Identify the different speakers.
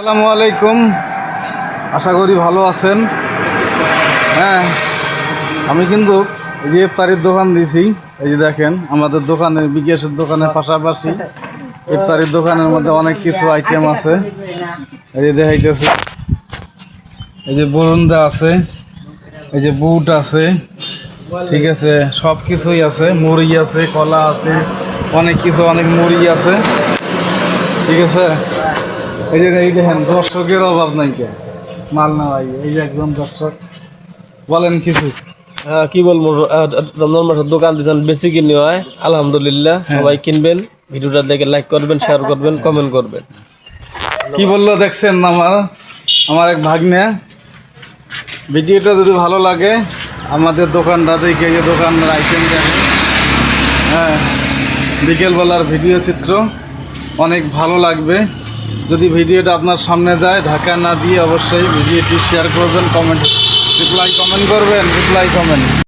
Speaker 1: আসসালামু আলাইকুম, আশা করি ভালো আছেন। হ্যাঁ, আমি কিন্তু এই যে ইফতারির দোকান দিছি। এই যে দেখেন, আমাদের দোকানে বিকাশের দোকানের পাশাপাশি ইফতারির দোকানের মধ্যে অনেক কিছু আইটেম আছে। এই যে দেখাইতেছে, এই যে বরুন্দা আছে, এই যে বুট আছে, ঠিক আছে, সব কিছুই আছে। মুড়ি আছে, কলা আছে, অনেক কিছু, অনেক মুড়ি আছে, ঠিক আছে। এই যে এই দেখেন, দর্শকের অভাব নাই, কে মাল না ভাই। এই যে একজন দর্শক, বলেন কিছু।
Speaker 2: হ্যাঁ, কি বলবো, রমজান মাসের দোকান দিচ্ছেন, বেশি কিনে হয় আলহামদুলিল্লাহ। সবাই কিনবেন, ভিডিওটা দেখে লাইক করবেন, শেয়ার করবেন, কমেন্ট করবেন।
Speaker 1: কি বললো দেখছেন আমার এক ভাগ্নে। ভিডিওটা যদি ভালো লাগে আমাদের দোকানটা দেখে, যে দোকানের আইটেম দেখেন। হ্যাঁ, বিকেলবেলার ভিডিও চিত্র অনেক ভালো লাগবে। যদি ভিডিওটা আপনার সামনে যায়, ঢাকা না দিয়ে অবশ্যই ভিডিওটি শেয়ার করবেন, কমেন্ট কমেন্ট করবেন, রিপ্লাই কমেন্ট।